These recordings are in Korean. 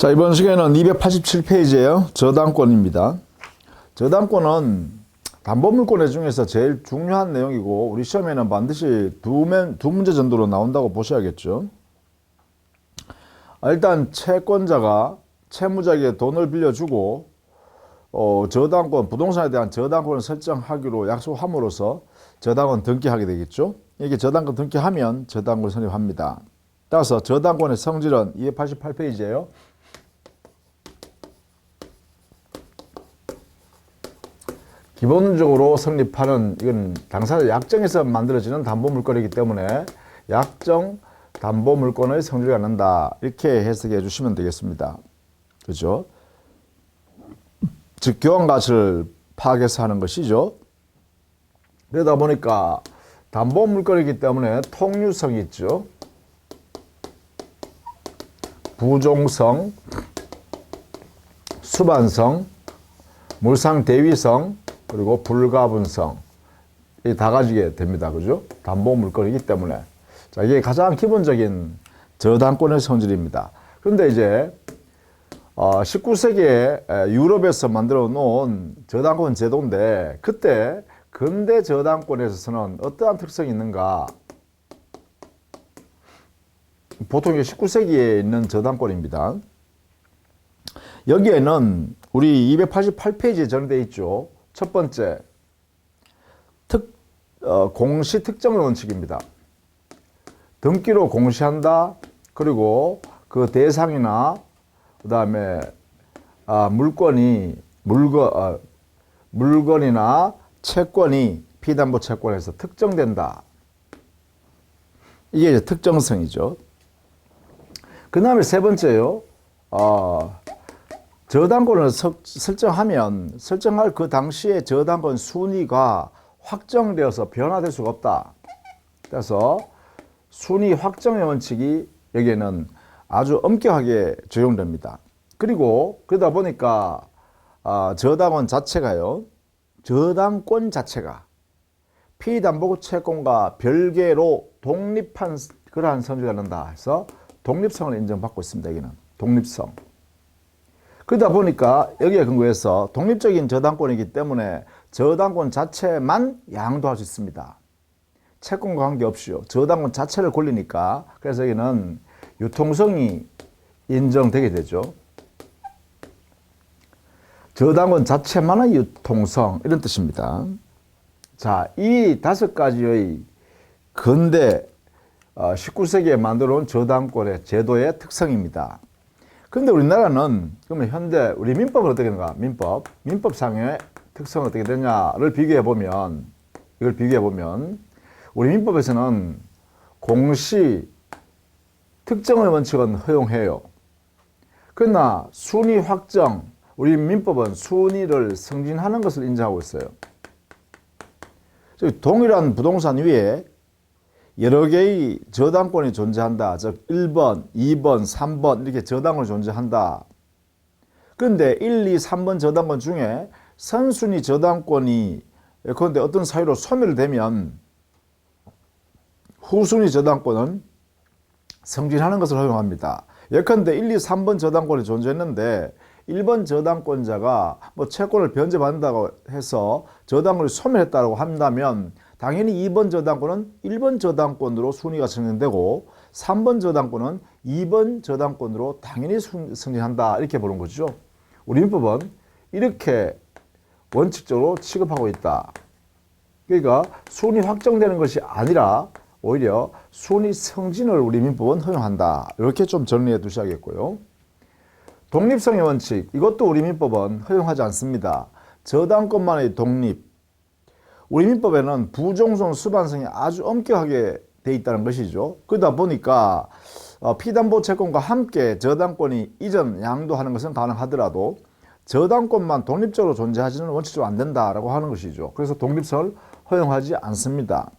자, 이번 시간에는 287페이지예요. 저당권입니다. 저당권은 담보물권 중에서 제일 중요한 내용이고 우리 시험에는 반드시 두 문제 정도로 나온다고 보셔야겠죠. 일단 채권자가 채무자에게 돈을 빌려주고 저당권, 부동산에 대한 저당권을 설정하기로 약속함으로써 저당권 등기하게 되겠죠. 이게 저당권 등기하면 저당권 성립합니다. 따라서 저당권의 성질은 288페이지예요. 기본적으로 성립하는, 이건 당사자 약정에서 만들어지는 담보물권이기 때문에 약정 담보물권의 성질을 갖는다, 이렇게 해석해 주시면 되겠습니다. 그죠? 즉 교환가치를 파악해서 하는 것이죠. 그러다 보니까 담보물권이기 때문에 통유성이 있죠. 부종성, 수반성, 물상대위성, 그리고 불가분성, 이 다 가지게 됩니다. 그죠? 담보물권이기 때문에. 자, 이게 가장 기본적인 저당권의 성질입니다. 그런데 이제 19세기에 유럽에서 만들어 놓은 저당권 제도인데, 그때 근대 저당권에서는 어떠한 특성이 있는가? 보통 19세기에 있는 저당권입니다. 여기에는 우리 288페이지에 정리되어 있죠. 첫 번째, 공시 특정의 원칙입니다. 등기로 공시한다. 그리고 그 대상이나 그 다음에 물건이나 채권이 피담보 채권에서 특정된다. 이게 이제 특정성이죠. 그 다음에 세 번째요. 저당권을 설정하면 설정할 그 당시에 저당권 순위가 확정되어서 변화될 수가 없다. 그래서 순위 확정의 원칙이 여기에는 아주 엄격하게 적용됩니다. 그리고 그러다 보니까 저당권 자체가요, 저당권 자체가 피담보 채권과 별개로 독립한 그러한 성질을 갖는다 해서 독립성을 인정받고 있습니다. 여기는 독립성. 그러다 보니까 여기에 근거해서 독립적인 저당권이기 때문에 저당권 자체만 양도할 수 있습니다. 채권과 관계없이요. 저당권 자체를 권리니까. 그래서 여기는 유통성이 인정되게 되죠. 저당권 자체만의 유통성, 이런 뜻입니다. 자, 이 5가지의 근대 19세기에 만들어 온 저당권의 제도의 특성입니다. 그런데 우리나라는 그러면 현대 우리 민법은 어떻게 되는가? 민법상의 특성은 어떻게 되냐를 비교해 보면, 우리 민법에서는 공시 특정의 원칙은 허용해요. 그러나 순위 확정, 우리 민법은 순위를 승진하는 것을 인정하고 있어요. 즉 동일한 부동산 위에 여러 개의 저당권이 존재한다. 즉 1번, 2번, 3번 이렇게 저당권이 존재한다. 그런데 1, 2, 3번 저당권 중에 선순위 저당권이 그런데 어떤 사유로 소멸되면 후순위 저당권은 승진하는 것을 허용합니다. 예컨대 1, 2, 3번 저당권이 존재했는데 1번 저당권자가 채권을 변제받는다고 해서 저당권을 소멸했다고 한다면 당연히 2번 저당권은 1번 저당권으로 순위가 승진되고 3번 저당권은 2번 저당권으로 당연히 승진한다, 이렇게 보는 거죠. 우리 민법은 이렇게 원칙적으로 취급하고 있다. 그러니까 순위 확정되는 것이 아니라 오히려 순위 승진을 우리 민법은 허용한다. 이렇게 좀 정리해 두셔야겠고요. 독립성의 원칙, 이것도 우리 민법은 허용하지 않습니다. 저당권만의 독립. 우리 민법에는 부종성, 수반성이 아주 엄격하게 돼 있다는 것이죠. 그러다 보니까 피담보 채권과 함께 저당권이 이전 양도하는 것은 가능하더라도 저당권만 독립적으로 존재하지는 원칙적으로 안 된다라고 하는 것이죠. 그래서 독립성을 허용하지 않습니다.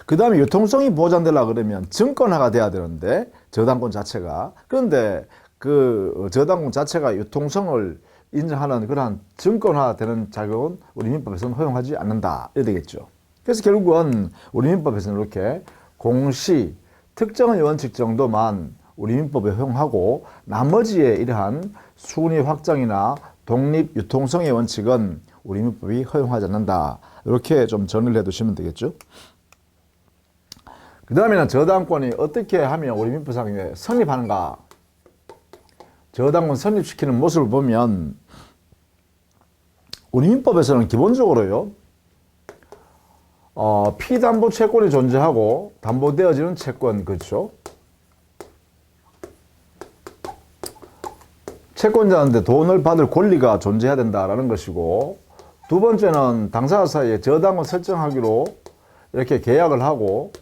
그 다음에 유통성이 보장되려고 그러면 증권화가 돼야 되는데 저당권 자체가, 그런데 그 저당권 자체가 유통성을 인정하는 그러한 증권화되는 자격은 우리 민법에서는 허용하지 않는다, 이래 되겠죠. 그래서 결국은 우리 민법에서는 이렇게 공시, 특정의 원칙 정도만 우리 민법에 허용하고 나머지의 이러한 순위 확장이나 독립 유통성의 원칙은 우리 민법이 허용하지 않는다. 이렇게 좀 정리를 해두시면 되겠죠. 그 다음에는 저당권이 어떻게 하면 우리 민법상에 성립하는가. 저당권 성립시키는 모습을 보면 우리 민법에서는 기본적으로요, 피담보 채권이 존재하고 담보되어지는 채권, 그렇죠? 채권자한테 돈을 받을 권리가 존재해야 된다라는 것이고, 두 번째는 당사자 사이에 저당권 설정하기로 이렇게 계약을 하고,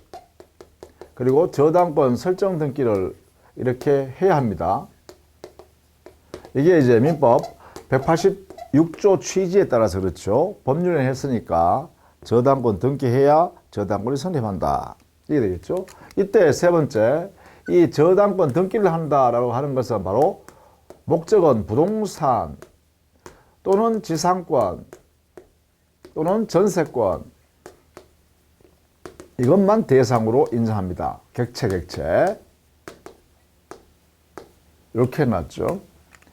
그리고 저당권 설정 등기를 이렇게 해야 합니다. 이게 이제 민법 186조 취지에 따라서 그렇죠. 법률에 했으니까 저당권 등기해야 저당권이 성립한다. 이게 되겠죠. 이때 세 번째, 이 저당권 등기를 한다라고 하는 것은 바로 목적은 부동산 또는 지상권 또는 전세권, 이것만 대상으로 인정합니다. 객체. 이렇게 해놨죠.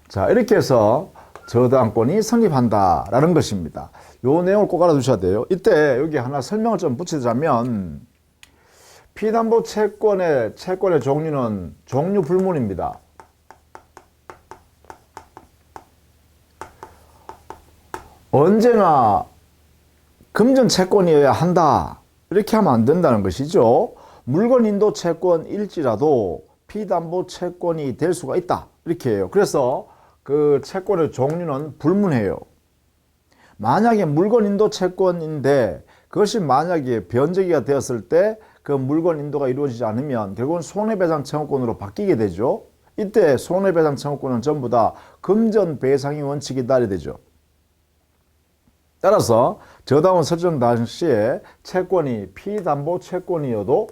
자, 이렇게 해서 저당권이 성립한다라는 것입니다. 요 내용을 꼭 알아두셔야 돼요. 이때 여기 하나 설명을 좀 붙이자면, 피담보 채권의 종류는 종류 불문입니다. 언제나 금전 채권이어야 한다. 이렇게 하면 안 된다는 것이죠. 물건 인도 채권일지라도 피담보 채권이 될 수가 있다. 이렇게 해요. 그래서 그 채권의 종류는 불문해요. 만약에 물건 인도 채권인데 그것이 만약에 변제기가 되었을 때 그 물건 인도가 이루어지지 않으면 결국은 손해배상 청구권으로 바뀌게 되죠. 이때 손해배상 청구권은 전부 다 금전배상의 원칙이 따르게 되죠. 따라서 저당권 설정 당시에 채권이 피담보 채권이어도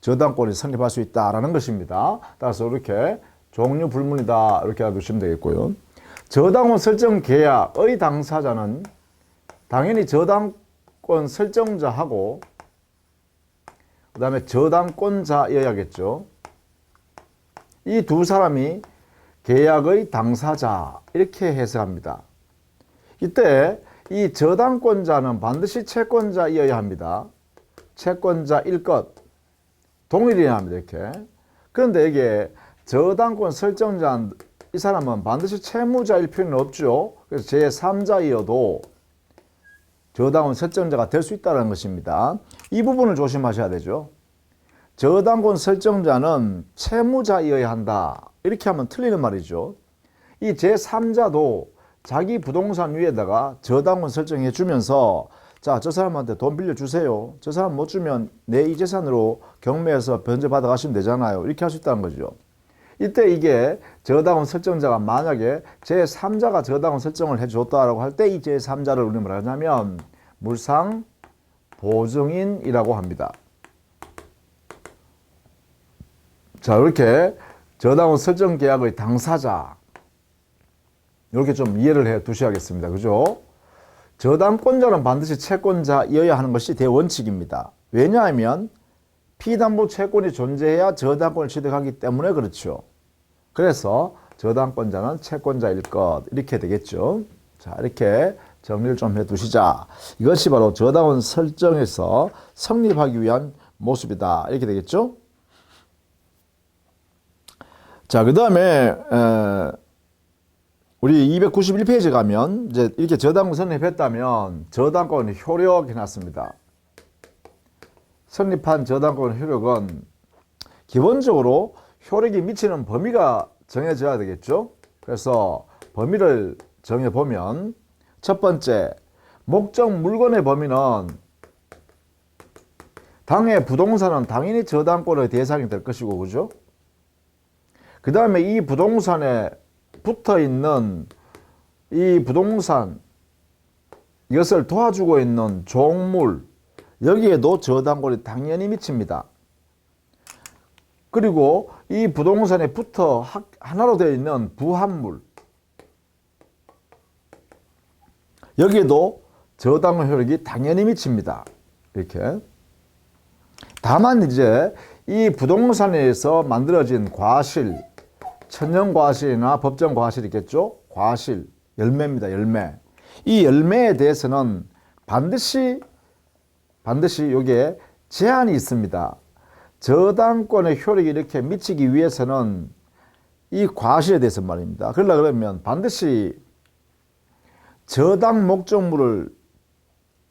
저당권이 성립할 수 있다라는 것입니다. 따라서 이렇게 종류 불문이다 이렇게 알아두시면 되겠고요. 저당권 설정 계약의 당사자는 당연히 저당권 설정자하고 그 다음에 저당권자여야겠죠. 이 두 사람이 계약의 당사자 이렇게 해석합니다. 이때 이 저당권자는 반드시 채권자이어야 합니다. 채권자일 것, 동일이어야 합니다. 이렇게. 그런데 이게 저당권 설정자, 이 사람은 반드시 채무자일 필요는 없죠. 그래서 제3자이어도 저당권 설정자가 될 수 있다는 것입니다. 이 부분을 조심하셔야 되죠. 저당권 설정자는 채무자이어야 한다. 이렇게 하면 틀리는 말이죠. 이 제3자도 자기 부동산 위에다가 저당권 설정해 주면서, 자, 저 사람한테 돈 빌려주세요. 저 사람 못 주면 내 이 재산으로 경매해서 변제받아 가시면 되잖아요. 이렇게 할 수 있다는 거죠. 이때 이게 저당권 설정자가 만약에 제3자가 저당권 설정을 해줬다라고 할 때 이 제3자를 우리는 뭐라 하냐면 물상 보증인이라고 합니다. 자, 이렇게 저당권 설정 계약의 당사자, 이렇게 좀 이해를 해 두셔야겠습니다. 그죠? 저당권자는 반드시 채권자이어야 하는 것이 대원칙입니다. 왜냐하면 피담보 채권이 존재해야 저당권을 취득하기 때문에 그렇죠. 그래서 저당권자는 채권자일 것, 이렇게 되겠죠. 자, 이렇게 정리를 좀 해 두시자. 이것이 바로 저당권 설정에서 성립하기 위한 모습이다. 이렇게 되겠죠. 자, 그 다음에 우리 291페이지 가면 이제 이렇게 저당권 성립했다면 저당권 효력 해놨습니다. 성립한 저당권 효력은 기본적으로 효력이 미치는 범위가 정해져야 되겠죠. 그래서 범위를 정해보면 첫 번째, 목적 물건의 범위는 당해 부동산은 당연히 저당권의 대상이 될 것이고, 그죠? 그 다음에 이 부동산에 붙어 있는 이 부동산, 이것을 도와주고 있는 종물, 여기에도 저당권이 당연히 미칩니다. 그리고 이 부동산에 붙어 하나로 되어 있는 부합물, 여기에도 저당권 효력이 당연히 미칩니다. 이렇게. 다만 이제 이 부동산에서 만들어진 과실, 천연과실이나 법정과실이겠죠? 과실, 열매입니다. 열매. 이 열매에 대해서는 반드시 여기에 제한이 있습니다. 저당권의 효력이 이렇게 미치기 위해서는 이 과실에 대해서 말입니다. 그러면 반드시 저당 목적물을,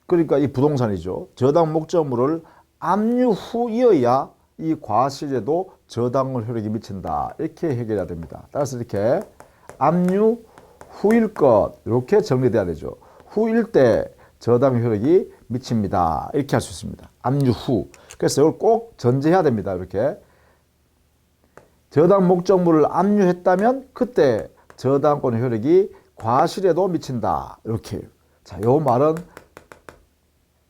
그러니까 이 부동산이죠. 저당 목적물을 압류 후이어야 이 과실에도 저당권 효력이 미친다. 이렇게 해결해야 됩니다. 따라서 이렇게 압류 후일 것 이렇게 정리돼야 되죠. 후일 때 저당 효력이 미칩니다. 이렇게 할 수 있습니다. 압류 후. 그래서 이걸 꼭 전제해야 됩니다. 이렇게 저당 목적물을 압류했다면 그때 저당권 효력이 과실에도 미친다. 이렇게. 자, 요 말은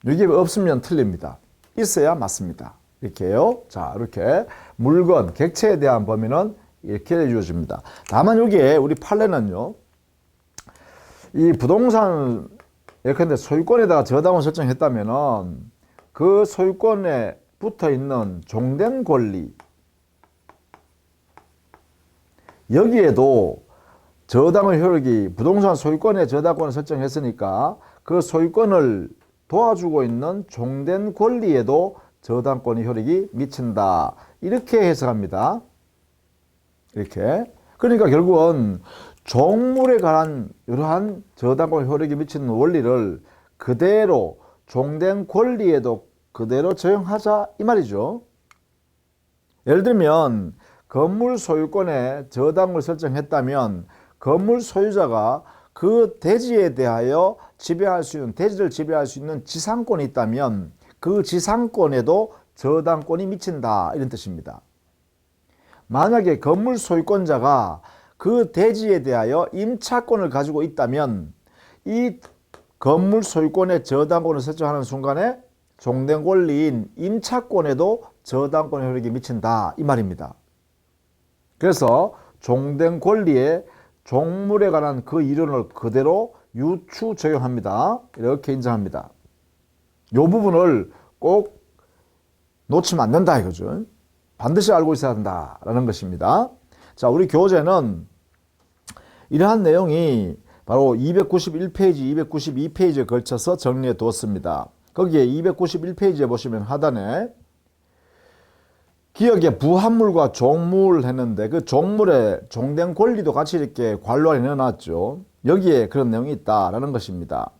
이게 없으면 틀립니다. 있어야 맞습니다. 이렇게요. 자, 이렇게 물건, 객체에 대한 범위는 이렇게 해주어집니다. 다만 여기에 우리 판례는요, 이 부동산 예컨대 소유권에다가 저당을 설정했다면은 그 소유권에 붙어 있는 종된 권리, 여기에도 저당의 효력이 부동산 소유권에 저당권을 설정했으니까 그 소유권을 도와주고 있는 종된 권리에도 저당권의 효력이 미친다. 이렇게 해석합니다. 이렇게. 그러니까 결국은 종물에 관한 이러한 저당권 효력이 미치는 원리를 그대로 종된 권리에도 그대로 적용하자 이 말이죠. 예를 들면 건물 소유권에 저당을 설정했다면 건물 소유자가 그 대지에 대하여 지배할 수 있는, 대지를 지배할 수 있는 지상권이 있다면 그 지상권에도 저당권이 미친다. 이런 뜻입니다. 만약에 건물 소유권자가 그 대지에 대하여 임차권을 가지고 있다면 이 건물 소유권에 저당권을 설정하는 순간에 종된 권리인 임차권에도 저당권 효력이 미친다. 이 말입니다. 그래서 종된 권리에 종물에 관한 그 이론을 그대로 유추 적용합니다. 이렇게 인정합니다. 이 부분을 꼭 놓치면 안 된다 이거죠. 반드시 알고 있어야 한다라는 것입니다. 자, 우리 교재는 이러한 내용이 바로 291페이지, 292페이지에 걸쳐서 정리해 두었습니다. 거기에 291페이지에 보시면 하단에 기억에 부합물과 종물 했는데 그 종물에 종된 권리도 같이 이렇게 괄호에 넣어놨죠. 여기에 그런 내용이 있다라는 것입니다.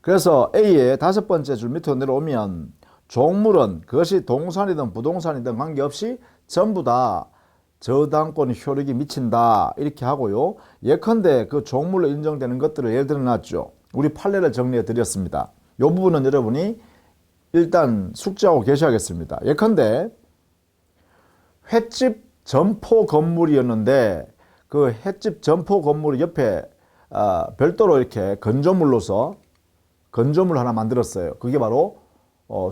그래서 A의 5번째 줄 밑으로 내려오면 종물은 그것이 동산이든 부동산이든 관계없이 전부 다 저당권 효력이 미친다 이렇게 하고요. 예컨대 그 종물로 인정되는 것들을 예를 들어 놨죠. 우리 판례를 정리해 드렸습니다. 이 부분은 여러분이 일단 숙지하고 계셔야겠습니다. 예컨대 횟집 점포 건물이었는데 그 횟집 점포 건물 옆에 별도로 이렇게 건조물로서 건조물 하나 만들었어요. 그게 바로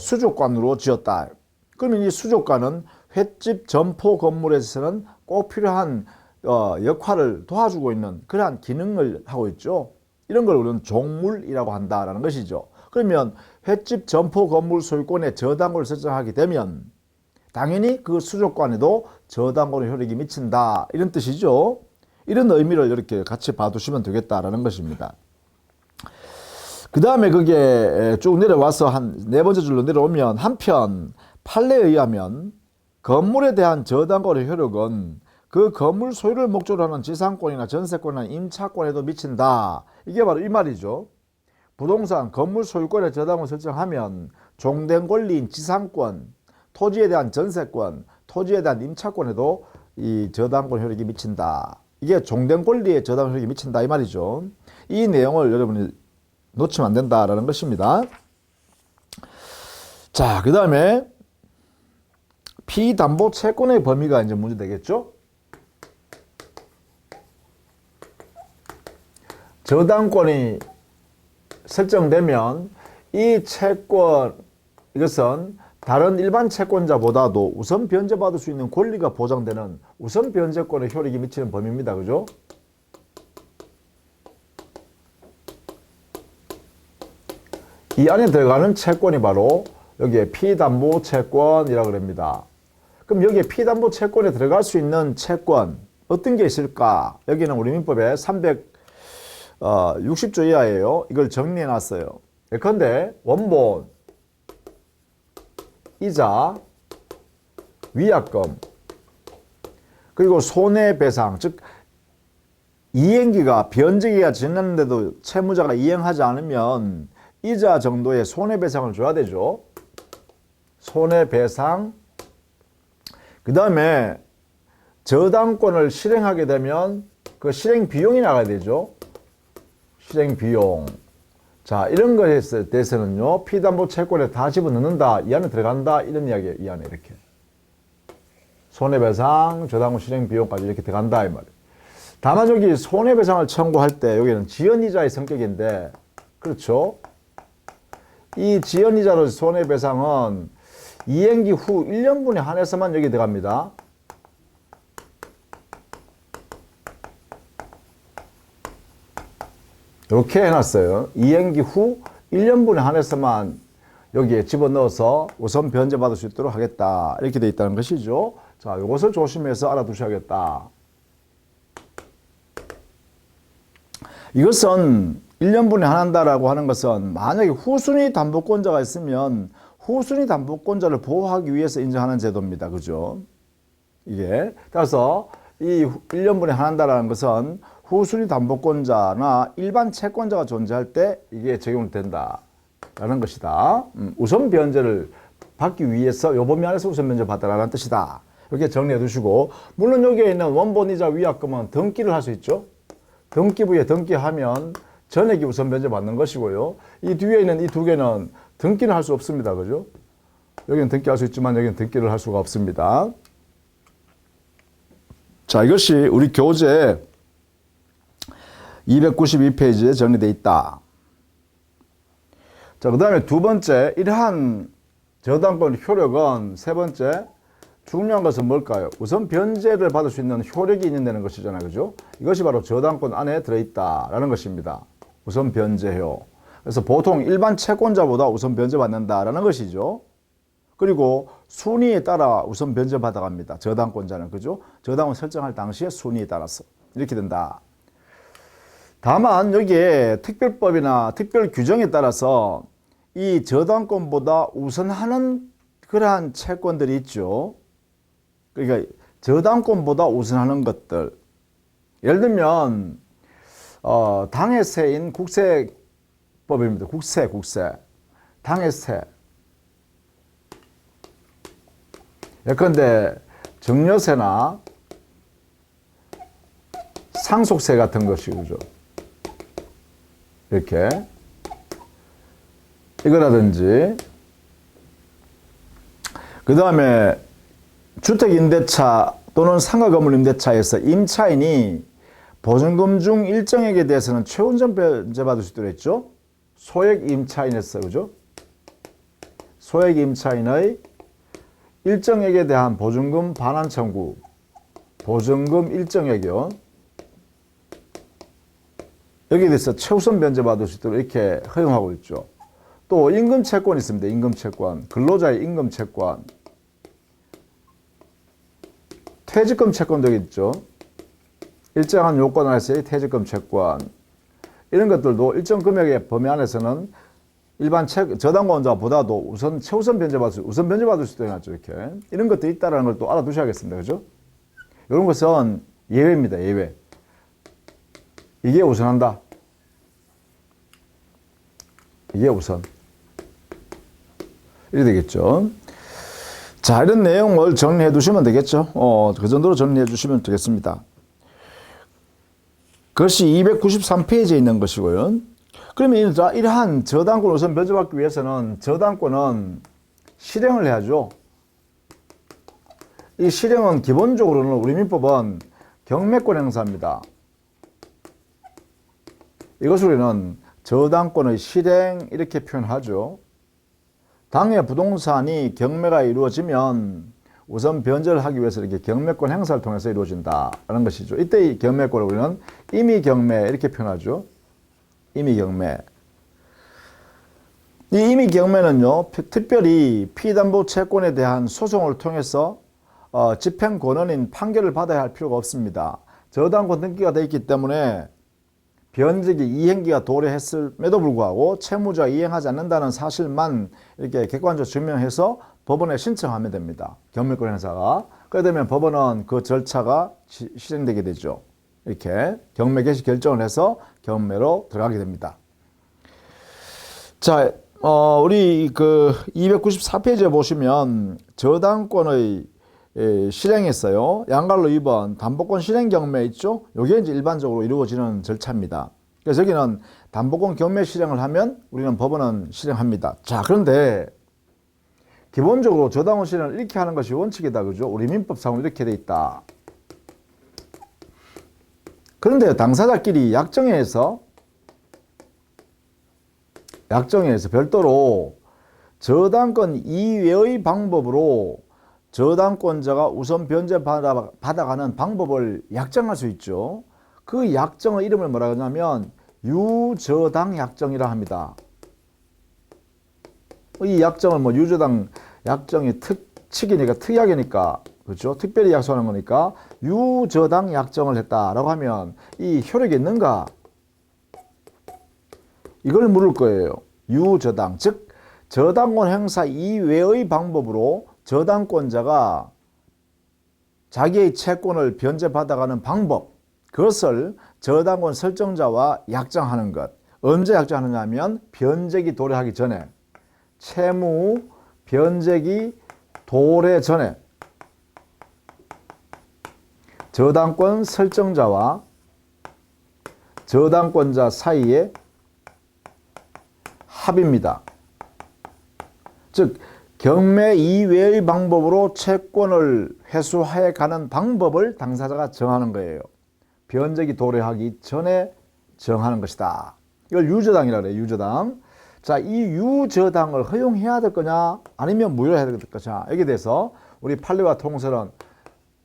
수족관으로 지었다. 그러면 이 수족관은 횟집 점포 건물에서는 꼭 필요한 역할을 도와주고 있는 그러한 기능을 하고 있죠. 이런 걸 우리는 종물이라고 한다라는 것이죠. 그러면 횟집 점포 건물 소유권에 저당권을 설정하게 되면 당연히 그 수족관에도 저당권의 효력이 미친다 이런 뜻이죠. 이런 의미를 이렇게 같이 봐두시면 되겠다라는 것입니다. 그 다음에 그게 쭉 내려와서 한 4번째 줄로 내려오면 한편 판례에 의하면 건물에 대한 저당권의 효력은 그 건물 소유를 목적으로 하는 지상권이나 전세권이나 임차권에도 미친다. 이게 바로 이 말이죠. 부동산 건물 소유권에 저당을 설정하면 종된 권리인 지상권, 토지에 대한 전세권, 토지에 대한 임차권에도 이 저당권 효력이 미친다. 이게 종된 권리에 저당권 효력이 미친다 이 말이죠. 이 내용을 여러분이 놓치면 안 된다라는 것입니다. 자, 그 다음에 피담보 채권의 범위가 이제 문제 되겠죠. 저당권이 설정되면 이 채권, 이것은 다른 일반 채권자보다도 우선 변제받을 수 있는 권리가 보장되는 우선 변제권의 효력이 미치는 범위입니다. 그죠? 이 안에 들어가는 채권이 바로 여기에 피담보 채권이라고 합니다. 그럼 여기에 피담보 채권에 들어갈 수 있는 채권 어떤 게 있을까? 여기는 우리 민법에 360조 이하예요. 이걸 정리해 놨어요. 예컨대 원본, 이자, 위약금, 그리고 손해배상, 즉 이행기가 변제기가 지났는데도 채무자가 이행하지 않으면 이자 정도의 손해배상을 줘야 되죠. 손해배상. 그 다음에 저당권을 실행하게 되면 그 실행 비용이 나가야 되죠. 실행 비용. 자, 이런 거에 대해서는요, 피담보 채권에 다 집어넣는다, 이 안에 들어간다, 이런 이야기, 이 안에 이렇게. 손해배상, 저당권 실행 비용까지 이렇게 들어간다, 이 말이에요. 다만 여기 손해배상을 청구할 때 여기는 지연이자의 성격인데, 그렇죠? 이 지연이자로 손해배상은 이행기 후 1년분에 한해서만 여기 들어갑니다. 이렇게 해놨어요. 이행기 후 1년분에 한해서만 여기에 집어넣어서 우선 변제받을 수 있도록 하겠다. 이렇게 돼 있다는 것이죠. 자, 이것을 조심해서 알아두셔야겠다. 이것은 1년분에 한한다라고 하는 것은 만약에 후순위 담보권자가 있으면 후순위 담보권자를 보호하기 위해서 인정하는 제도입니다. 그죠? 이게. 따라서 이 1년분에 한한다라는 것은 후순위 담보권자나 일반 채권자가 존재할 때 이게 적용된다라는 것이다. 우선 변제를 받기 위해서 요 범위 안에서 우선 변제 받다라는 뜻이다. 이렇게 정리해 두시고, 물론 여기에 있는 원본이자 위약금은 등기를 할 수 있죠. 등기부에 등기하면 전액이 우선 변제 받는 것이고요. 이 뒤에 있는 이 두 개는 등기는 할 수 없습니다. 그죠? 여기는 등기할 수 있지만 여기는 등기를 할 수가 없습니다. 자, 이것이 우리 교재 292페이지에 정리되어 있다. 자, 그 다음에 두 번째, 이러한 저당권 효력은 세 번째, 중요한 것은 뭘까요? 우선 변제를 받을 수 있는 효력이 있는다는 것이잖아요. 그죠? 이것이 바로 저당권 안에 들어있다라는 것입니다. 우선 변제효. 그래서 보통 일반 채권자보다 우선 변제받는다라는 것이죠. 그리고 순위에 따라 우선 변제받아 갑니다. 저당권자는. 그죠? 저당권 설정할 당시에 순위에 따라서. 이렇게 된다. 다만 여기에 특별법이나 특별 규정에 따라서 이 저당권보다 우선하는 그러한 채권들이 있죠. 그러니까 저당권보다 우선하는 것들. 예를 들면 당해세인 국세법입니다. 국세. 당해세. 예컨대 증여세나 상속세 같은 것이 그죠. 이렇게 이거라든지, 그 다음에 주택임대차 또는 상가건물임대차에서 임차인이 보증금 중 일정액에 대해서는 최우선 변제받을 수 있도록 했죠. 소액임차인에서 그죠. 소액임차인의 일정액에 대한 보증금 반환 청구, 보증금 일정액이요. 여기에 대해서 최우선 변제받을 수 있도록 이렇게 허용하고 있죠. 또 임금채권이 있습니다. 임금채권, 근로자의 임금채권, 퇴직금 채권도 있죠. 일정한 요건 안에서의 퇴직금 채권, 이런 것들도 일정 금액의 범위 안에서는 일반 저당권자보다도 최우선 변제받을 수 있도록 해놨죠. 이렇게. 이런 것도 있다는 걸 또 알아두셔야겠습니다. 그죠? 이런 것은 예외입니다. 예외. 이게 우선한다. 이게 우선. 이렇게 되겠죠. 자, 이런 내용을 정리해 두시면 되겠죠. 그 정도로 정리해 주시면 되겠습니다. 그것이 293페이지에 있는 것이고요. 그러면 이러한 저당권 우선 변제받기 위해서는 저당권은 실행을 해야죠. 이 실행은 기본적으로는 우리 민법은 경매권 행사입니다. 이것을 우리는 저당권의 실행 이렇게 표현하죠. 당해 부동산이 경매가 이루어지면 우선 변제를 하기 위해서 이렇게 경매권 행사를 통해서 이루어진다라는 것이죠. 이때 이 경매권을 우리는 임의경매 이렇게 표현하죠. 임의경매. 이 임의경매는요, 특별히 피담보 채권에 대한 소송을 통해서 집행 권한인 판결을 받아야 할 필요가 없습니다. 저당권 등기가 되어 있기 때문에 변제기 이행기가 도래했음에도 불구하고 채무자가 이행하지 않는다는 사실만 이렇게 객관적으로 증명해서 법원에 신청하면 됩니다. 경매권 행사가. 그러게 되면 법원은 그 절차가 실행되게 되죠. 이렇게 경매 개시 결정을 해서 경매로 들어가게 됩니다. 자, 우리 그 294페이지에 보시면 저당권의 실행했어요. 양갈로 2번 담보권 실행 경매 있죠? 이게 이제 일반적으로 이루어지는 절차입니다. 그래서 여기는 담보권 경매 실행을 하면 우리는 법원은 실행합니다. 자, 그런데 기본적으로 저당권 실행을 이렇게 하는 것이 원칙이다. 그죠? 우리 민법상으로 이렇게 돼 있다. 그런데 당사자끼리 약정에서 별도로 저당권 이외의 방법으로 저당권자가 우선 변제 받아가는 방법을 약정할 수 있죠. 그 약정의 이름을 뭐라 하냐면 유저당 약정이라 합니다. 이 약정을 뭐 유저당 약정이 특칙이니까 특약이니까 그렇죠. 특별히 약속하는 거니까 유저당 약정을 했다라고 하면 이 효력이 있는가? 이걸 물을 거예요. 유저당, 즉 저당권 행사 이외의 방법으로 저당권자가 자기의 채권을 변제받아가는 방법, 그것을 저당권 설정자와 약정하는 것. 언제 약정하느냐 하면 변제기 도래하기 전에, 채무 변제기 도래 전에 저당권 설정자와 저당권자 사이에 합의입니다. 즉 경매 이외의 방법으로 채권을 회수해 가는 방법을 당사자가 정하는 거예요. 변제기 도래하기 전에 정하는 것이다. 이걸 유저당이라고 그래요. 유저당. 자, 이 유저당을 허용해야 될 거냐 아니면 무효해야 될 거냐, 여기에 대해서 우리 판례와 통설은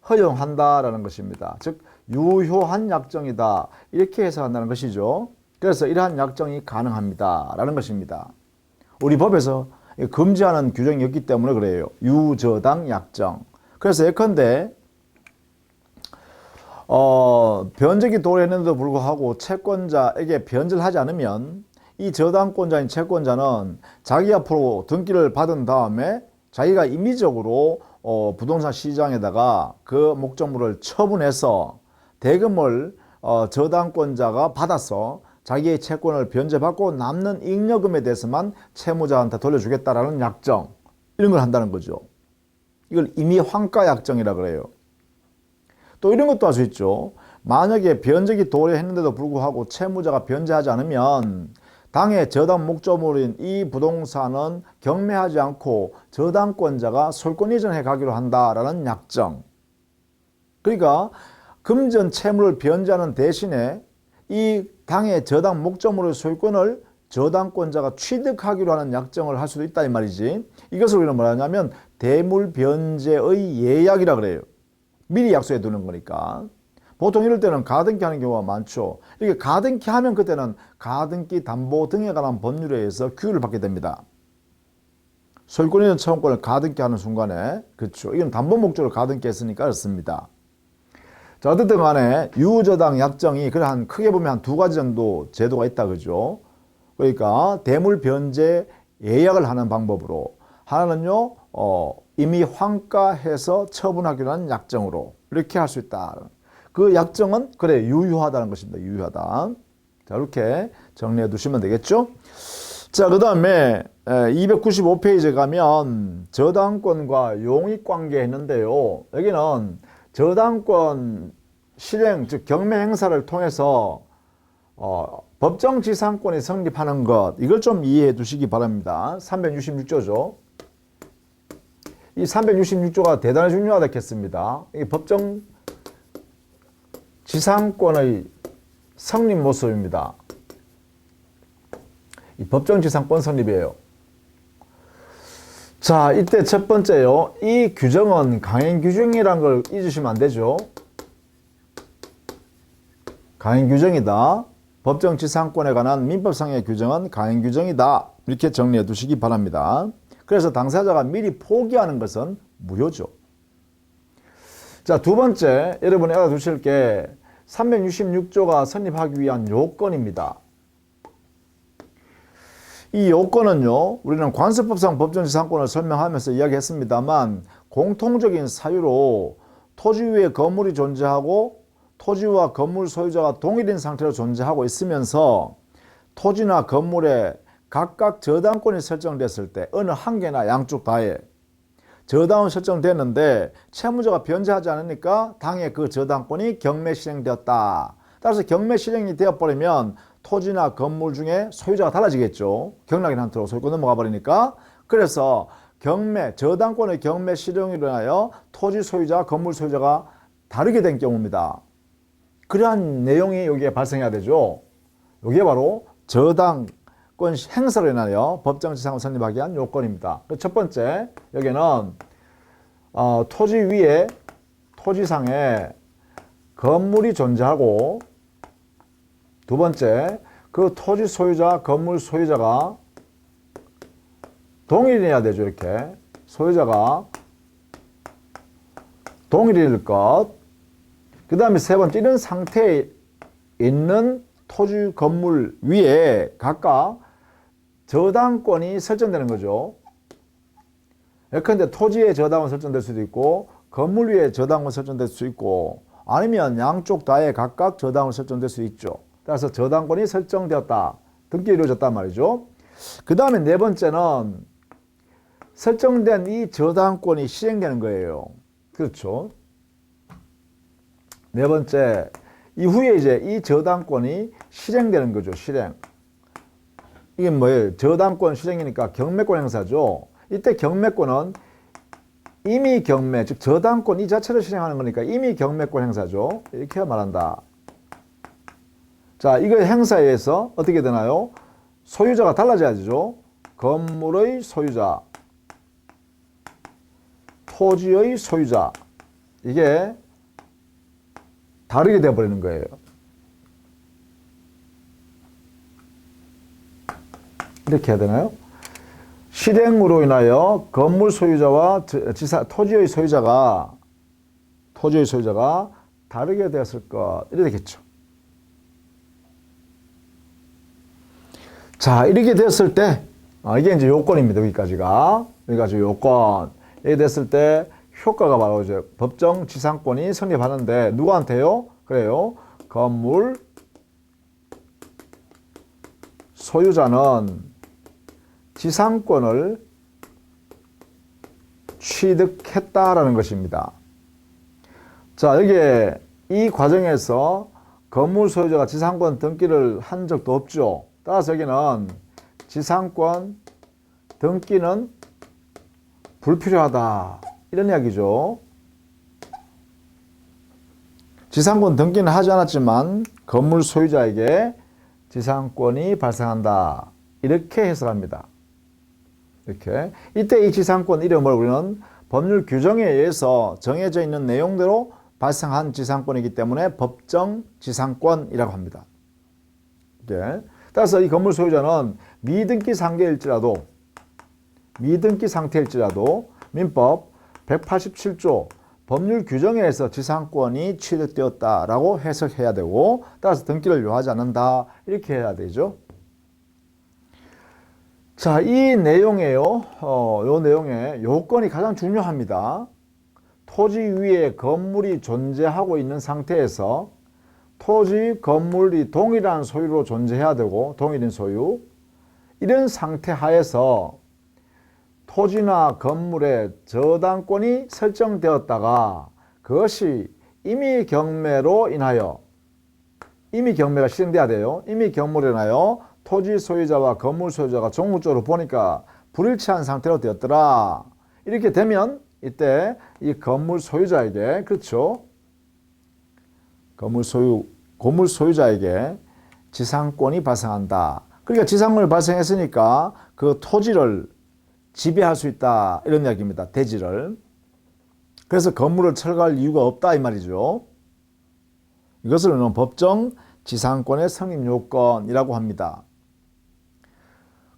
허용한다라는 것입니다. 즉 유효한 약정이다, 이렇게 해석한다는 것이죠. 그래서 이러한 약정이 가능합니다 라는 것입니다. 우리 법에서 금지하는 규정이 없기 때문에 그래요. 유저당 약정. 그래서 예컨대 변제기 도래했는데도 불구하고 채권자에게 변제를 하지 않으면 이 저당권자인 채권자는 자기 앞으로 등기를 받은 다음에 자기가 임의적으로 부동산 시장에다가 그 목적물을 처분해서 대금을 저당권자가 받아서 자기의 채권을 변제받고 남는 잉여금에 대해서만 채무자한테 돌려주겠다라는 약정, 이런 걸 한다는 거죠. 이걸 임의환가 약정이라 그래요. 또 이런 것도 할 수 있죠. 만약에 변제기 도래했는데도 불구하고 채무자가 변제하지 않으면 당의 저당 목적물인 이 부동산은 경매하지 않고 저당권자가 소유권 이전해 가기로 한다라는 약정. 그러니까 금전 채무를 변제하는 대신에 이 당의 저당 목적물의 소유권을 저당권자가 취득하기로 하는 약정을 할 수도 있다 이 말이지. 이것을 우리는 뭐라 하냐면 대물 변제의 예약이라 그래요. 미리 약속해 두는 거니까. 보통 이럴 때는 가등기 하는 경우가 많죠. 이렇게 가등기 하면 그때는 가등기 담보 등에 관한 법률에 의해서 규율을 받게 됩니다. 소유권 이전 채권을 가등기 하는 순간에, 그렇죠. 이건 담보 목적으로 가등기 했으니까 그렇습니다. 자, 어쨌든 간에 유저당 약정이 그한 크게 보면 한 두 가지 정도 제도가 있다 그죠. 그러니까 대물 변제 예약을 하는 방법으로, 하나는요 이미 환가해서 처분하기로 하는 약정으로 이렇게 할 수 있다. 그 약정은 그래 유효하다는 것입니다. 유효하다. 자, 이렇게 정리해 두시면 되겠죠. 자, 그 다음에 295페이지에 가면 저당권과 용익관계 했는데요. 여기는 저당권 실행, 즉 경매 행사를 통해서 법정지상권이 성립하는 것, 이걸 좀 이해해 두시기 바랍니다. 366조죠. 이 366조가 대단히 중요하다겠습니다. 이 법정지상권의 성립 모습입니다. 이 법정지상권 성립이에요. 자, 이때 첫 번째요. 이 규정은 강행규정이라는 걸 잊으시면 안 되죠. 강행규정이다. 법정지상권에 관한 민법상의 규정은 강행규정이다. 이렇게 정리해 두시기 바랍니다. 그래서 당사자가 미리 포기하는 것은 무효죠. 자, 두 번째, 여러분이 알아두실 게 366조가 성립하기 위한 요건입니다. 이 요건은요, 우리는 관습법상 법정지상권을 설명하면서 이야기했습니다만, 공통적인 사유로 토지 위에 건물이 존재하고 토지와 건물 소유자가 동일인 상태로 존재하고 있으면서 토지나 건물에 각각 저당권이 설정됐을 때 어느 한 개나 양쪽 다에 저당은 설정됐는데 채무자가 변제하지 않으니까 당해 그 저당권이 경매 실행되었다. 따라서 경매 실행이 되어버리면 토지나 건물 중에 소유자가 달라지겠죠. 경락인 한도로 소유권 넘어가 버리니까. 그래서 저당권의 경매 실행으로 인하여 토지 소유자, 건물 소유자가 다르게 된 경우입니다. 그러한 내용이 여기에 발생해야 되죠. 이게 바로 저당권 행사로 인하여 법정지상권 성립하기 위한 요건입니다. 첫 번째, 여기는 토지 위에, 토지상에 건물이 존재하고, 두 번째, 그 토지 소유자, 건물 소유자가 동일해야 되죠. 이렇게 소유자가 동일일 것. 그 다음에 세 번째, 이런 상태에 있는 토지, 건물 위에 각각 저당권이 설정되는 거죠. 예컨대 토지에 저당권 설정될 수도 있고 건물 위에 저당권 설정될 수 있고 아니면 양쪽 다에 각각 저당권 설정될 수 있죠. 따라서 저당권이 설정되었다. 등기 이루어졌단 말이죠. 그 다음에 네 번째는 설정된 이 저당권이 실행되는 거예요. 그렇죠. 네 번째, 이후에 이제 이 저당권이 실행되는 거죠. 실행. 이게 뭐예요? 저당권 실행이니까 경매권 행사죠. 이때 경매권은 이미 경매, 즉 저당권 이 자체를 실행하는 거니까 이미 경매권 행사죠. 이렇게 말한다. 자, 이거 행사에 의해서 어떻게 되나요? 소유자가 달라져야죠. 건물의 소유자, 토지의 소유자, 이게 다르게 되어버리는 거예요. 이렇게 해야 되나요? 실행으로 인하여 건물 소유자와 토지의 소유자가 다르게 되었을 것. 이렇게 되겠죠. 자, 이렇게 됐을 때, 이게 이제 요건입니다. 여기까지가 요건. 이렇게 됐을 때 효과가 바로 이제 법정 지상권이 성립하는데 누구한테요? 그래요. 건물 소유자는 지상권을 취득했다라는 것입니다. 자, 여기에 이 과정에서 건물 소유자가 지상권 등기를 한 적도 없죠. 따라서 여기는 지상권 등기는 불필요하다. 이런 이야기죠. 지상권 등기는 하지 않았지만 건물 소유자에게 지상권이 발생한다. 이렇게 해석합니다. 이렇게. 이때 이 지상권 이름을 우리는 법률 규정에 의해서 정해져 있는 내용대로 발생한 지상권이기 때문에 법정 지상권이라고 합니다. 이렇게. 따라서 이 건물 소유자는 미등기 상태일지라도 민법 187조 법률 규정에 의해서 지상권이 취득되었다라고 해석해야 되고 따라서 등기를 요하지 않는다. 이렇게 해야 되죠. 자, 이 내용에요. 요 내용에 요건이 가장 중요합니다. 토지 위에 건물이 존재하고 있는 상태에서 토지, 건물이 동일한 소유로 존재해야 되고 동일인 소유. 이런 상태 하에서 토지나 건물에 저당권이 설정되었다가 그것이 임의 경매로 인하여 임의 경매가 실행돼야 돼요. 임의 경매로 인하여 토지 소유자와 건물 소유자가 종무적으로 보니까 불일치한 상태로 되었더라. 이렇게 되면 이때 이 건물 소유자에게 그렇죠. 건물 소유자에게 지상권이 발생한다. 그러니까 지상권이 발생했으니까 그 토지를 지배할 수 있다. 이런 이야기입니다. 대지를. 그래서 건물을 철거할 이유가 없다. 이 말이죠. 이것을 우리는 법정 지상권의 성립 요건이라고 합니다.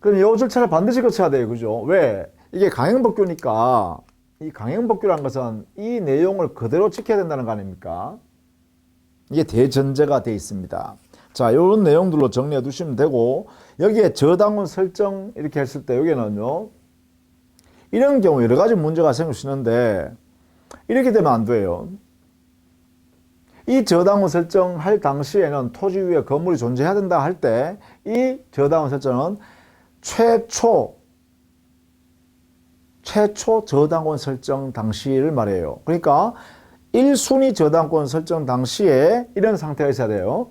그럼 이 절차를 반드시 거쳐야 돼요. 그죠? 왜? 이게 강행법규니까 이 강행법규라는 것은 이 내용을 그대로 지켜야 된다는 거 아닙니까? 이게 대전제가 되어 있습니다. 자, 이런 내용들로 정리해 두시면 되고, 여기에 저당권 설정 이렇게 했을 때 여기는요, 이런 경우 여러 가지 문제가 생길 수 있는데 이렇게 되면 안 돼요. 이 저당권 설정할 당시에는 토지 위에 건물이 존재해야 된다 할 때 이 저당권 설정은 최초 저당권 설정 당시를 말해요. 그러니까 1순위 저당권 설정 당시에 이런 상태가 있어야 돼요.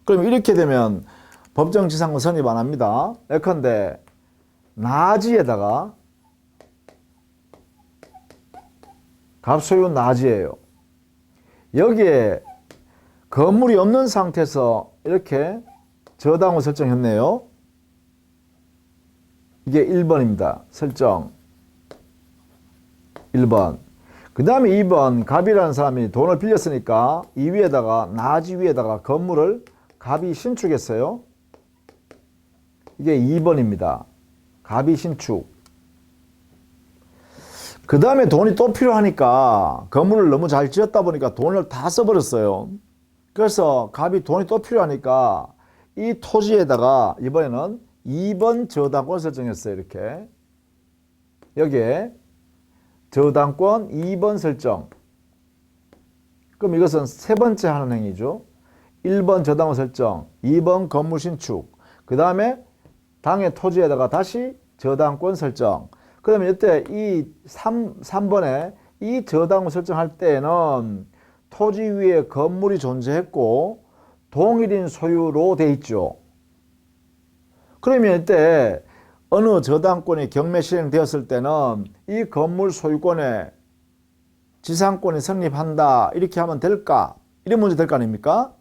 그럼 이렇게 되면 법정지상권 성립 안 합니다. 예컨대 나지에다가 갑소유 나지예요. 여기에 건물이 없는 상태에서 이렇게 저당권 설정했네요. 이게 1번입니다. 설정 1번. 그 다음에 2번 갑이라는 사람이 돈을 빌렸으니까 이 위에다가 나지 위에다가 건물을 갑이 신축했어요. 이게 2번입니다. 갑이 신축. 그 다음에 돈이 또 필요하니까 건물을 너무 잘 지었다 보니까 돈을 다 써버렸어요. 그래서 갑이 돈이 또 필요하니까 이 토지에다가 이번에는 2번 저당권 설정했어요. 이렇게 여기에 저당권 2번 설정. 그럼 이것은 세 번째 하는 행위죠. 1번 저당권 설정, 2번 건물 신축, 그 다음에 당의 토지에다가 다시 저당권 설정. 그러면 이때 이 3번에 이 저당권 설정할 때에는 토지 위에 건물이 존재했고 동일인 소유로 돼 있죠. 그러면 이때 어느 저당권이 경매 실행되었을 때는 이 건물 소유권에 지상권이 성립한다 이렇게 하면 될까? 이런 문제 될 거 아닙니까?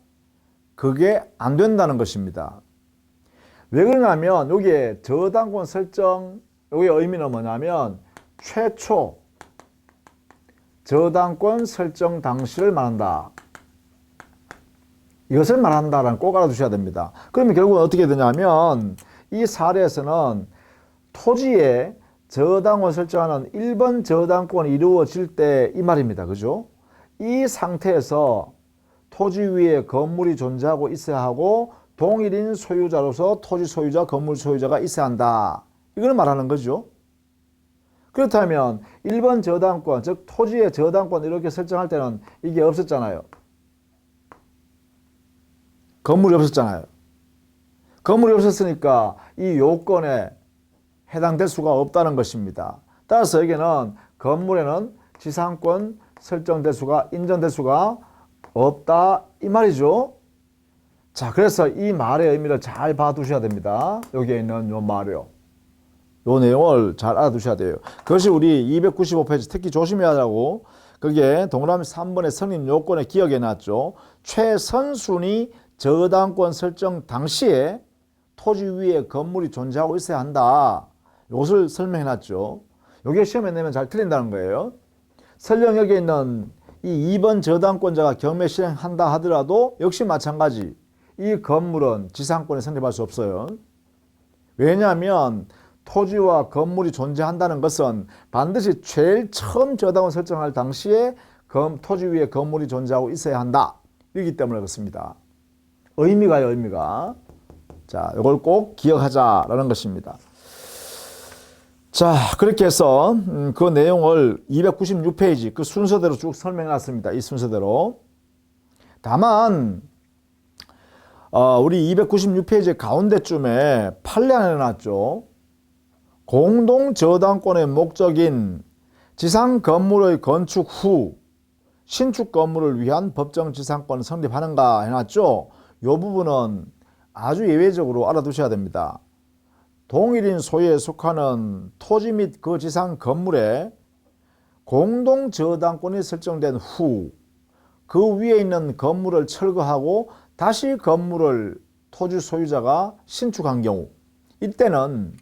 그게 안 된다는 것입니다. 왜 그러냐면 여기에 저당권 설정 여기의 의미는 뭐냐면 최초 저당권 설정 당시를 말한다. 이것을 말한다라는 꼭 알아두셔야 됩니다. 그러면 결국은 어떻게 되냐면 이 사례에서는 토지에 저당권 설정하는 1번 저당권이 이루어질 때 이 말입니다. 그죠? 이 상태에서 토지 위에 건물이 존재하고 있어야 하고 동일인 소유자로서 토지 소유자, 건물 소유자가 있어야 한다. 이걸 말하는 거죠. 그렇다면 1번 저당권, 즉 토지의 저당권 이렇게 설정할 때는 이게 없었잖아요. 건물이 없었잖아요. 건물이 없었으니까 이 요건에 해당될 수가 없다는 것입니다. 따라서 여기는 건물에는 지상권 설정될 수가 인정될 수가 없다 이 말이죠. 자, 그래서 이 말의 의미를 잘 봐두셔야 됩니다. 여기에 있는 요 말이요. 요 내용을 잘 알아두셔야 돼요. 그것이 우리 295페이지 특히 조심해야 하고 그게 동그라미 3번의 성립 요건에 기억해 놨죠. 최선순위 저당권 설정 당시에 토지 위에 건물이 존재하고 있어야 한다. 이것을 설명해 놨죠. 이게 시험에 내면 잘 틀린다는 거예요. 설령 여기에 있는 이 2번 저당권자가 경매 실행한다 하더라도 역시 마찬가지. 이 건물은 지상권에 성립할 수 없어요. 왜냐하면 토지와 건물이 존재한다는 것은 반드시 제일 처음 저당권 설정할 당시에 토지 위에 건물이 존재하고 있어야 한다. 이기 때문에 그렇습니다. 의미가요, 의미가. 자, 이걸 꼭 기억하자라는 것입니다. 자, 그렇게 해서 그 내용을 296페이지 그 순서대로 쭉 설명해 놨습니다. 이 순서대로. 다만 우리 296페이지 가운데쯤에 판례를 해놨죠. 공동저당권의 목적인 지상 건물의 건축 후 신축 건물을 위한 법정 지상권 성립하는가 해놨죠. 이 부분은 아주 예외적으로 알아두셔야 됩니다. 동일인 소유에 속하는 토지 및 그 지상 건물에 공동저당권이 설정된 후 그 위에 있는 건물을 철거하고 다시 건물을 토지 소유자가 신축한 경우 이때는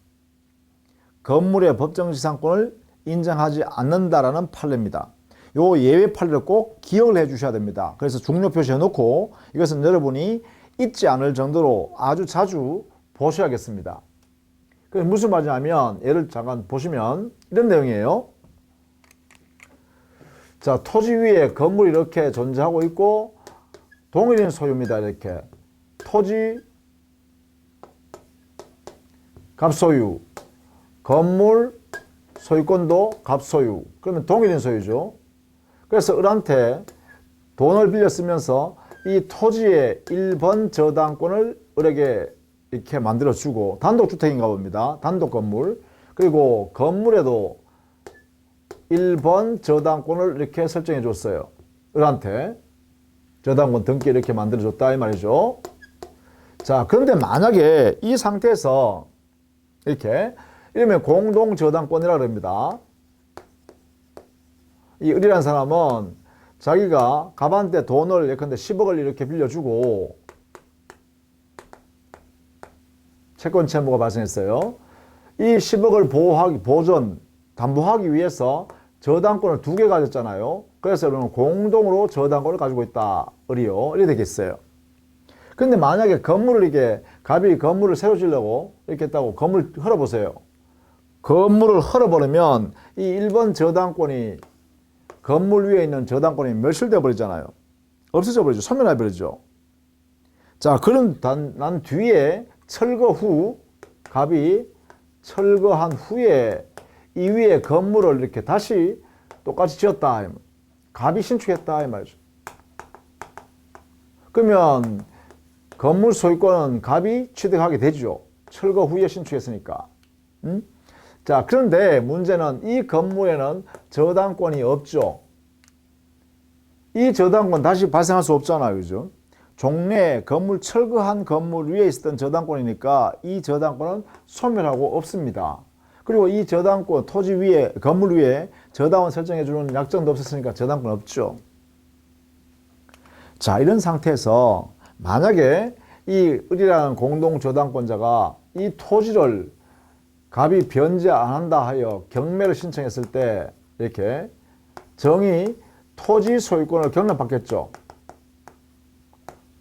건물의 법정지상권을 인정하지 않는다라는 판례입니다. 요 예외 판례를 꼭 기억을 해 주셔야 됩니다. 그래서 중요 표시해 놓고 이것은 여러분이 잊지 않을 정도로 아주 자주 보셔야겠습니다. 그게 무슨 말이냐면 예를 잠깐 보시면 이런 내용이에요. 자, 토지 위에 건물이 이렇게 존재하고 있고 동일인 소유입니다. 이렇게 토지 갑소유, 건물 소유권도 갑소유. 그러면 동일인 소유죠. 그래서 을한테 돈을 빌려 쓰면서 이 토지의 1번 저당권을 을에게 이렇게 만들어주고, 단독주택인가 봅니다. 단독 건물. 그리고 건물에도 1번 저당권을 이렇게 설정해 줬어요. 을한테 저당권 등기 이렇게 만들어줬다 이 말이죠. 자, 그런데 만약에 이 상태에서 이렇게 이러면 공동저당권이라 그럽니다. 이 을이라는 사람은 자기가 갑한테 돈을 예컨대 10억을 이렇게 빌려주고 채권 채무가 발생했어요. 이 10억을 담보하기 위해서 저당권을 2개 가졌잖아요. 그래서 그러면 공동으로 저당권을 가지고 있다. 을이요. 이렇게 되겠어요. 근데 만약에 갑이 건물을 새로 지으려고 이렇게 했다고 건물 헐어보세요. 건물을 헐어버리면 이 1번 저당권이 건물 위에 있는 저당권이 멸실되어 버리잖아요. 없어져 버리죠. 소멸해 버리죠. 자, 그런 난 뒤에 철거 후 갑이 철거한 후에 이 위에 건물을 이렇게 다시 똑같이 지었다. 갑이 신축했다 이 말이죠. 그러면 건물 소유권은 갑이 취득하게 되죠. 철거 후에 신축했으니까. 자, 그런데 문제는 이 건물에는 저당권이 없죠. 이 저당권 다시 발생할 수 없잖아요. 그죠? 종래 건물 철거한 건물 위에 있었던 저당권이니까 이 저당권은 소멸하고 없습니다. 그리고 이 저당권 토지 위에 건물 위에 저당권 설정해 주는 약정도 없었으니까 저당권 없죠. 자, 이런 상태에서 만약에 이 을이라는 공동저당권자가 이 토지를 갑이 변제 안 한다 하여 경매를 신청했을 때 이렇게 정의 토지 소유권을 경락받겠죠.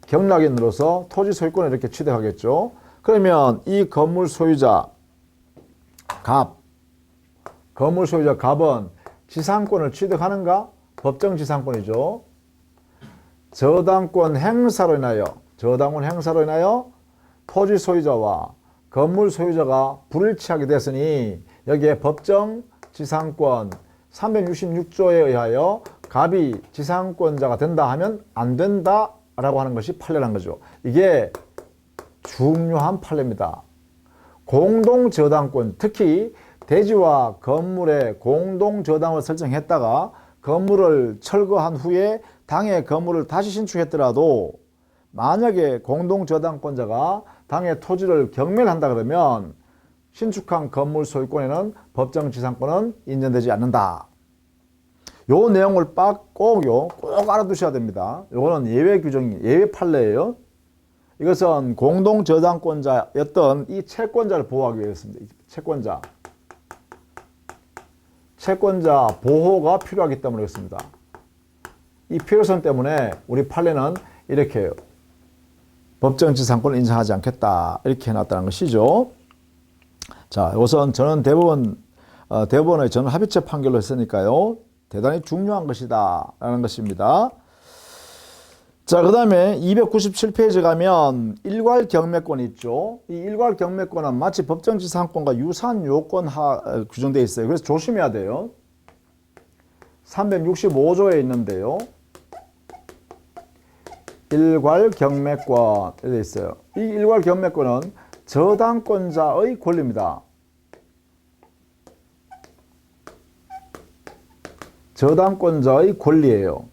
경락인으로서 토지 소유권을 이렇게 취득하겠죠. 그러면 이 건물 소유자 갑은 지상권을 취득하는가? 법정 지상권이죠. 저당권 행사로 인하여 토지 소유자와 건물 소유자가 불일치하게 됐으니 여기에 법정 지상권 366조에 의하여 갑이 지상권자가 된다 하면 안 된다 라고 하는 것이 판례란 거죠. 이게 중요한 판례입니다. 공동저당권, 특히 대지와 건물에 공동저당을 설정했다가 건물을 철거한 후에 당의 건물을 다시 신축했더라도 만약에 공동저당권자가 당의 토지를 경매를 한다 그러면 신축한 건물 소유권에는 법정 지상권은 인정되지 않는다. 요 내용을 꼭 알아두셔야 됩니다. 요거는 예외 규정이, 예외 판례예요. 이것은 공동저당권자였던 이 채권자를 보호하기 위해서입니다. 채권자 보호가 필요하기 때문에 그렇습니다. 이 필요성 때문에 우리 판례는 이렇게 해요. 법정 지상권을 인정하지 않겠다. 이렇게 해놨다는 것이죠. 자, 우선 저는 대법원의 저는 합의체 판결로 했으니까요. 대단히 중요한 것이다. 라는 것입니다. 자, 그 다음에 297페이지 가면 일괄 경매권이 있죠. 이 일괄 경매권은 마치 법정 지상권과 유사한 요건 규정되어 있어요. 그래서 조심해야 돼요. 365조에 있는데요. 일괄 경매권 되어 있어요. 이 일괄 경매권은 저당권자의 권리입니다. 저당권자의 권리예요.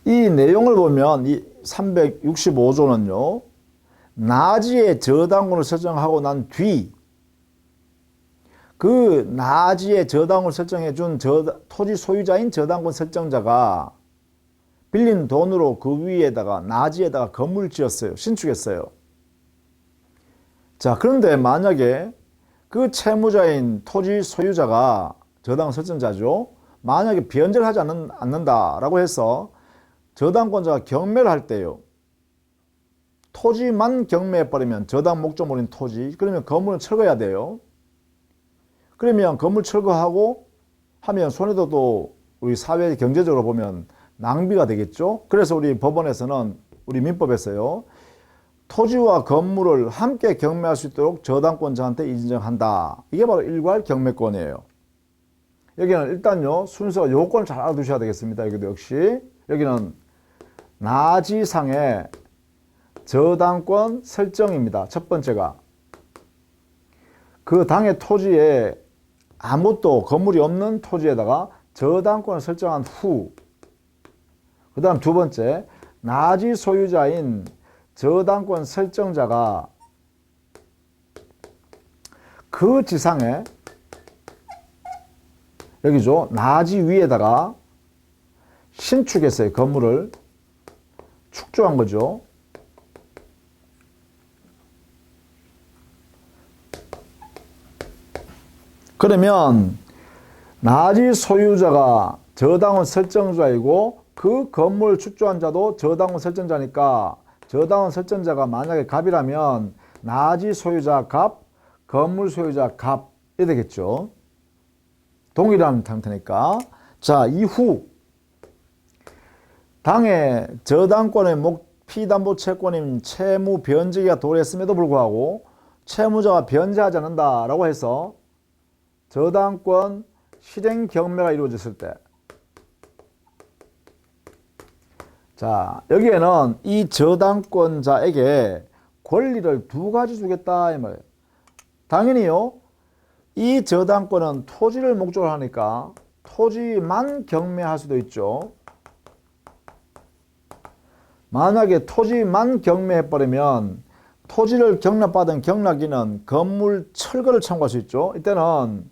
이 내용을 보면 이 365조는요. 나지의 저당권을 설정하고 난 뒤 그 나지의 저당권을 설정해 준 토지 소유자인 저당권 설정자가 빌린 돈으로 그 위에다가 나지에다가 건물을 지었어요. 신축했어요. 자, 그런데 만약에 그 채무자인 토지 소유자가 저당 설정자죠. 만약에 변제를 하지 않는다라고 해서 저당권자가 경매를 할 때요. 토지만 경매해버리면 저당 목적물인 토지, 그러면 건물은 철거해야 돼요. 그러면 건물 철거하고 하면 손해도 또 우리 사회 경제적으로 보면 낭비가 되겠죠. 그래서 우리 법원에서는 우리 민법에서요. 토지와 건물을 함께 경매할 수 있도록 저당권자한테 인정한다. 이게 바로 일괄 경매권이에요. 여기는 일단요. 순서 요건을 잘 알아두셔야 되겠습니다. 여기도 역시 여기는 나지상의 저당권 설정입니다. 첫 번째가 그 당의 토지에 아무것도 건물이 없는 토지에다가 저당권을 설정한 후, 그 다음 두 번째, 나지 소유자인 저당권 설정자가 그 지상에 여기죠. 나지 위에다가 신축했어요. 건물을 축조한 거죠. 그러면 나지 소유자가 저당권 설정자이고 그 건물 축조한 자도 저당권 설정자니까 저당권 설정자가 만약에 갑이라면 나지 소유자 갑, 건물 소유자 갑 이렇게 되겠죠. 동일한 상태니까. 자, 이후 당의 저당권의 피담보 채권인 채무 변제가 도래했음에도 불구하고 채무자가 변제하지 않는다라고 해서 저당권 실행 경매가 이루어졌을 때, 자, 여기에는 이 저당권자에게 권리를 두 가지 주겠다 이 말이에요. 당연히요. 이 저당권은 토지를 목적으로 하니까 토지만 경매할 수도 있죠. 만약에 토지만 경매해버리면 토지를 경락받은 경락인은 건물 철거를 청구할 수 있죠. 이때는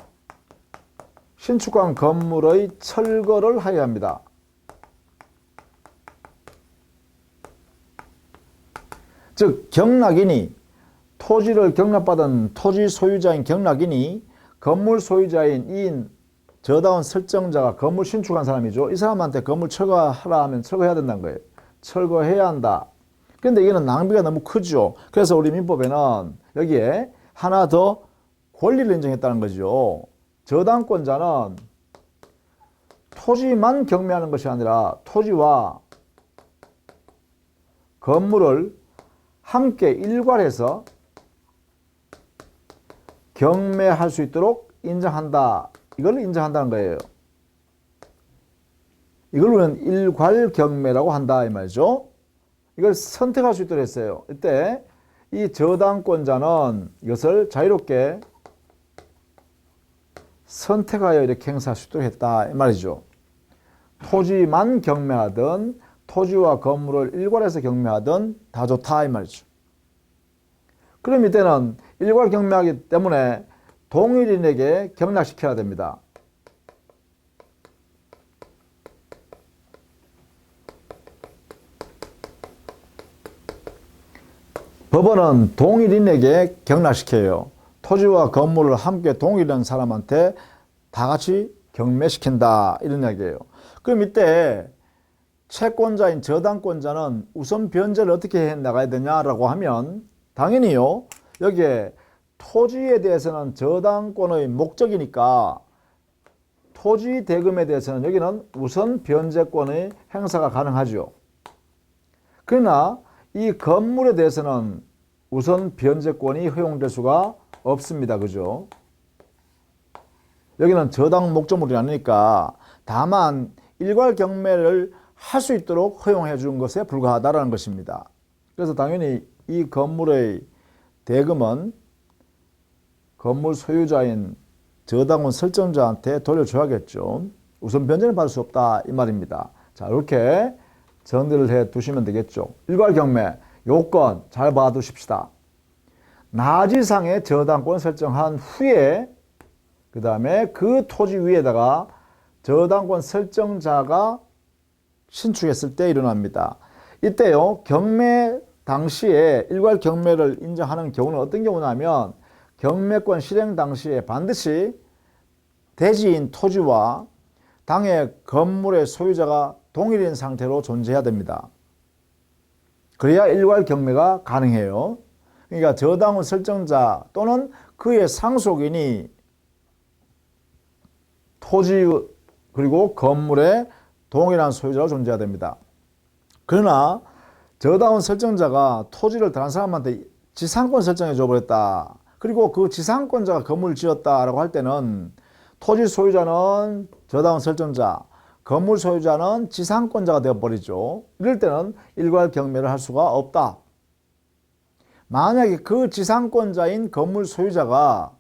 신축한 건물의 철거를 하여야 합니다. 즉 경락인이 토지를 경락받은 토지 소유자인 경락인이 건물 소유자인 이 저당권 설정자가 건물 신축한 사람이죠. 이 사람한테 건물 철거하라 하면 철거해야 된다는 거예요. 철거해야 한다. 근데 이거는 낭비가 너무 크죠. 그래서 우리 민법에는 여기에 하나 더 권리를 인정했다는 거죠. 저당권자는 토지만 경매하는 것이 아니라 토지와 건물을 함께 일괄해서 경매할 수 있도록 인정한다. 이걸 인정한다는 거예요. 이걸 우리는 일괄 경매라고 한다 이 말이죠. 이걸 선택할 수 있도록 했어요. 이때 이 저당권자는 이것을 자유롭게 선택하여 이렇게 행사할 수 있도록 했다 이 말이죠. 토지만 경매하든 토지와 건물을 일괄해서 경매하든 다 좋다 이 말이죠. 그럼 이때는 일괄 경매하기 때문에 동일인에게 경락시켜야 됩니다. 법원은 동일인에게 경락시켜요. 토지와 건물을 함께 동일한 사람한테 다 같이 경매시킨다 이런 이야기예요. 그럼 이때 채권자인 저당권자는 우선 변제를 어떻게 해 나가야 되냐라고 하면 당연히요. 여기에 토지에 대해서는 저당권의 목적이니까 토지 대금에 대해서는 여기는 우선 변제권의 행사가 가능하죠. 그러나 이 건물에 대해서는 우선 변제권이 허용될 수가 없습니다. 그죠? 여기는 저당 목적물이 아니니까 다만 일괄 경매를 할 수 있도록 허용해 준 것에 불과하다는 것입니다. 그래서 당연히 이 건물의 대금은 건물 소유자인 저당권 설정자한테 돌려줘야겠죠. 우선 변제는 받을 수 없다 이 말입니다. 자, 이렇게 정리를 해 두시면 되겠죠. 일괄 경매 요건 잘 봐두십시다. 나지상의 저당권 설정한 후에 그 다음에 그 토지 위에다가 저당권 설정자가 신축했을 때 일어납니다. 이때요 경매 당시에 일괄 경매를 인정하는 경우는 어떤 경우냐면 경매권 실행 당시에 반드시 대지인 토지와 당의 건물의 소유자가 동일인 상태로 존재해야 됩니다. 그래야 일괄 경매가 가능해요. 그러니까 저당권 설정자 또는 그의 상속인이 토지 그리고 건물의 동일한 소유자로 존재해야 됩니다. 그러나 저당권 설정자가 토지를 다른 사람한테 지상권 설정해 줘버렸다. 그리고 그 지상권자가 건물을 지었다라고 할 때는 토지 소유자는 저당권 설정자, 건물 소유자는 지상권자가 되어버리죠. 이럴 때는 일괄 경매를 할 수가 없다. 만약에 그 지상권자인 건물 소유자가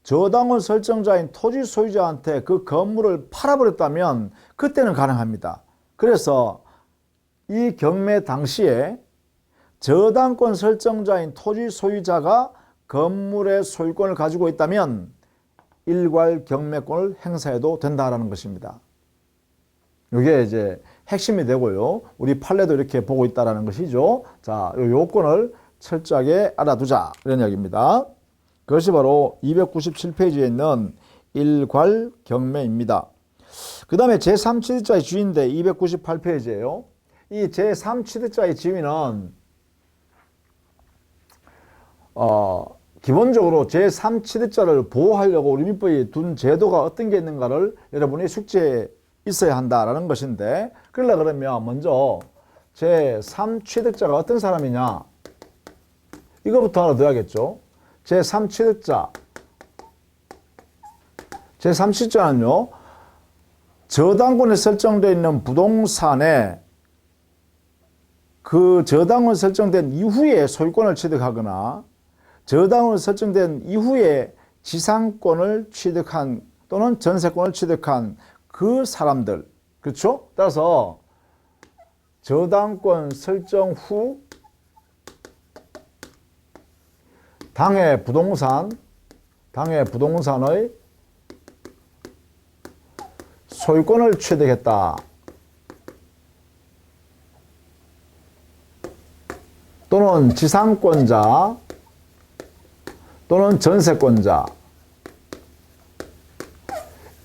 저당권 설정자인 토지 소유자한테 그 건물을 팔아버렸다면 그때는 가능합니다. 그래서 이 경매 당시에 저당권 설정자인 토지 소유자가 건물의 소유권을 가지고 있다면 일괄 경매권을 행사해도 된다라는 것입니다. 이게 이제 핵심이 되고요. 우리 판례도 이렇게 보고 있다라는 것이죠. 자, 이 요건을 철저하게 알아두자 이런 이야기입니다. 그것이 바로 297페이지에 있는 일괄 경매입니다. 그 다음에 제3취득자의 지위인데 298페이지예요. 이 제3취득자의 지위는 기본적으로 제3취득자를 보호하려고 우리 민법이 둔 제도가 어떤 게 있는가를 여러분이 숙지해 있어야 한다라는 것인데, 그러면 먼저 제3취득자가 어떤 사람이냐, 이거부터 알아둬야겠죠. 제3취득자는요, 저당권에 설정되어 있는 부동산에 그 저당권 설정된 이후에 소유권을 취득하거나 저당권 설정된 이후에 지상권을 취득한 또는 전세권을 취득한 그 사람들, 그렇죠? 따라서 저당권 설정 후 당해 부동산의 소유권을 취득했다. 또는 지상권자 또는 전세권자,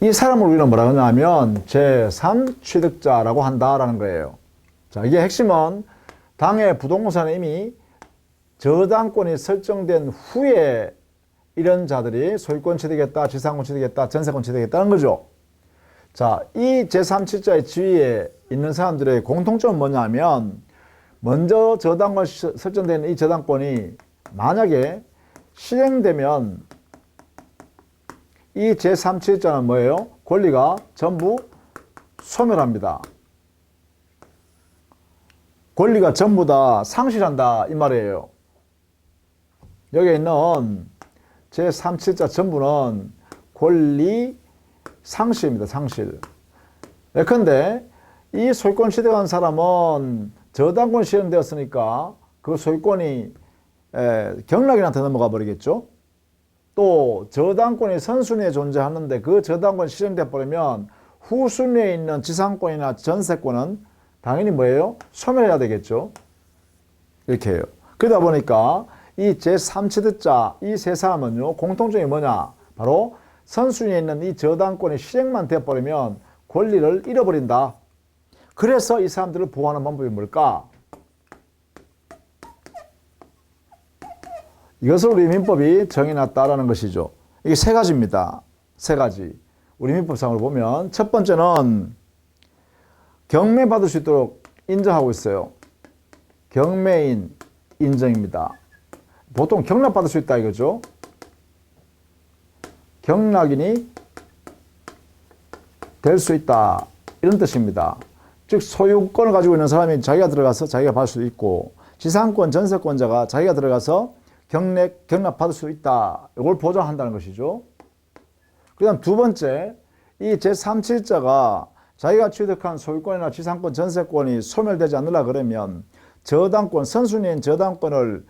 이 사람을 우리는 뭐라 하냐면 제3취득자라고 한다라는 거예요. 자, 이게 핵심은 당해 부동산에 이미 저당권이 설정된 후에 이런 자들이 소유권 취득했다, 지상권 취득했다, 전세권 취득했다는 거죠. 자, 이 제3취득자의 지위에 있는 사람들의 공통점은 뭐냐면, 먼저 저당권 설정된 이 저당권이 만약에 실행되면 이 제3취득자는 뭐예요? 권리가 전부 소멸합니다. 권리가 전부 다 상실한다 이 말이에요. 여기에 있는 제3취득자 전부는 권리 상실입니다. 상실. 예컨대 이 소유권 취득한 사람은 저당권 실행되었으니까 그 소유권이 경락인한테 넘어가 버리겠죠. 또 저당권이 선순위에 존재하는데 그 저당권 실행돼 버리면 후순위에 있는 지상권이나 전세권은 당연히 뭐예요? 소멸해야 되겠죠. 이렇게 해요. 그러다 보니까 이 제3취득자 이 세 사람은요, 공통점이 뭐냐? 바로 선순위에 있는 이 저당권이 실행만 되어버리면 권리를 잃어버린다. 그래서 이 사람들을 보호하는 방법이 뭘까? 이것을 우리 민법이 정해놨다라는 것이죠. 이게 세 가지입니다. 세 가지. 우리 민법상으로 보면 첫 번째는 경매받을 수 있도록 인정하고 있어요. 경매인 인정입니다. 보통 경락받을 수 있다 이거죠. 경락인이 될 수 있다 이런 뜻입니다. 즉 소유권을 가지고 있는 사람이 자기가 들어가서 자기가 받을 수 있고, 지상권 전세권자가 자기가 들어가서 경락 받을 수 있다. 이걸 보장한다는 것이죠. 그 다음 두 번째, 이 제3취득자가 자기가 취득한 소유권이나 지상권 전세권이 소멸되지 않으려 그러면 저당권, 선순위인 저당권을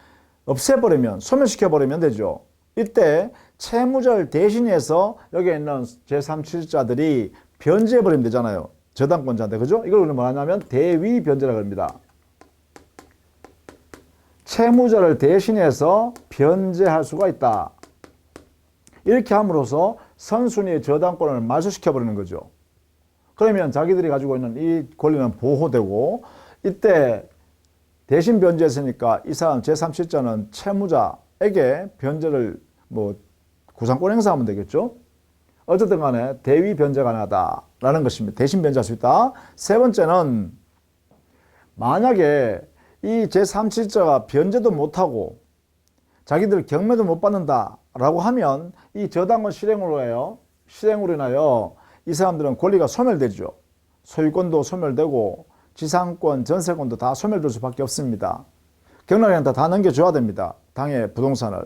없애버리면, 소멸시켜버리면 되죠. 이때 채무자를 대신해서 여기에 있는 제3취득자들이 변제해버리면 되잖아요. 저당권자인데, 그죠? 이걸 우리는 뭐 하냐면 대위 변제라고 합니다. 채무자를 대신해서 변제할 수가 있다. 이렇게 함으로써 선순위의 저당권을 말소시켜버리는 거죠. 그러면 자기들이 가지고 있는 이 권리는 보호되고, 이때 대신 변제했으니까 이 사람 제3취득자는 채무자에게 변제를 구상권 행사하면 되겠죠. 어쨌든 간에 대위 변제 가능하다라는 것입니다. 대신 변제할 수 있다. 세 번째는 만약에 이 제3칠자가 변제도 못하고 자기들 경매도 못 받는다라고 하면 이 저당권 실행으로 인하여 이 사람들은 권리가 소멸되죠. 소유권도 소멸되고 지상권, 전세권도 다 소멸될 수밖에 없습니다. 경락한테 다 넘겨줘야 됩니다. 당의 부동산을.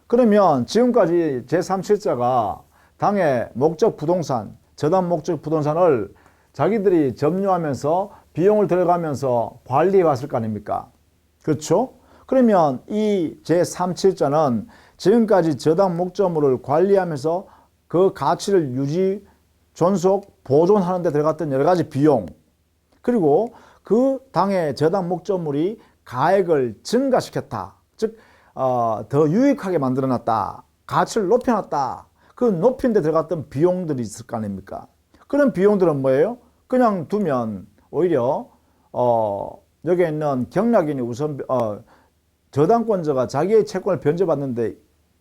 그러면 지금까지 제3칠자가 당의 목적 부동산, 저당 목적 부동산을 자기들이 점유하면서 비용을 들어가면서 관리해 왔을 거 아닙니까? 그렇죠? 그러면 이 제3칠자는 지금까지 저당 목적물을 관리하면서 그 가치를 유지, 존속, 보존하는 데 들어갔던 여러 가지 비용, 그리고 그 당의 저당 목적물이 가액을 증가시켰다. 즉, 더 유익하게 만들어놨다. 가치를 높여놨다. 그 높인 데 들어갔던 비용들이 있을 거 아닙니까? 그런 비용들은 뭐예요? 그냥 두면 오히려 여기에 있는 경락인이 우선 저당권자가 자기의 채권을 변제받는데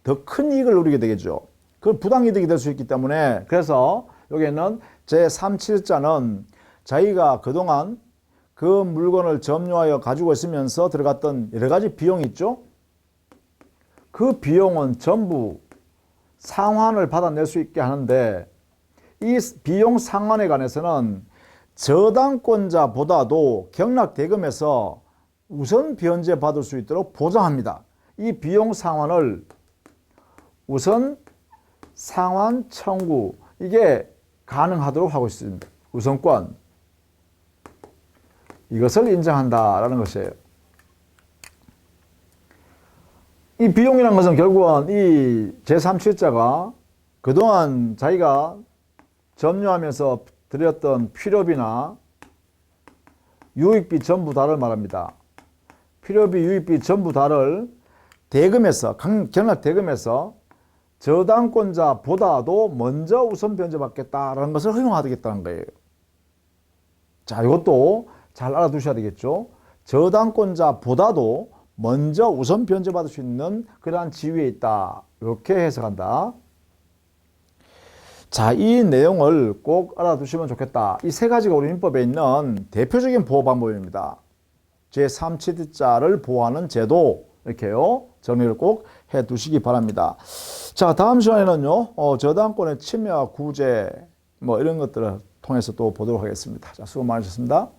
더 큰 이익을 누리게 되겠죠. 그건 부당이득이 될 수 있기 때문에, 그래서 여기에는 제3칠자는 자기가 그동안 그 물건을 점유하여 가지고 있으면서 들어갔던 여러 가지 비용이 있죠. 그 비용은 전부 상환을 받아낼 수 있게 하는데, 이 비용 상환에 관해서는 저당권자보다도 경락대금에서 우선 변제 받을 수 있도록 보장합니다. 이 비용 상환을 우선 상환 청구, 이게 가능하도록 하고 있습니다. 우선권, 이것을 인정한다라는 것이에요. 이 비용이라는 것은 결국은 이 제3칠자가 그동안 자기가 점유하면서 들였던 필요비나 유익비 전부 다를 말합니다. 필요비, 유익비 전부 다를 대금에서, 경락대금에서 저당권자보다도 먼저 우선 변제받겠다라는 것을 허용하겠다는 거예요. 자, 이것도 잘 알아두셔야 되겠죠. 저당권자보다도 먼저 우선 변제받을 수 있는 그러한 지위에 있다. 이렇게 해석한다. 자, 이 내용을 꼭 알아두시면 좋겠다. 이 세 가지가 우리 민법에 있는 대표적인 보호 방법입니다. 제3칠자를 보호하는 제도, 이렇게요. 정리를 꼭 해두시기 바랍니다. 자, 다음 시간에는요, 저당권의 침해와 구제, 이런 것들을 통해서 또 보도록 하겠습니다. 자, 수고 많으셨습니다.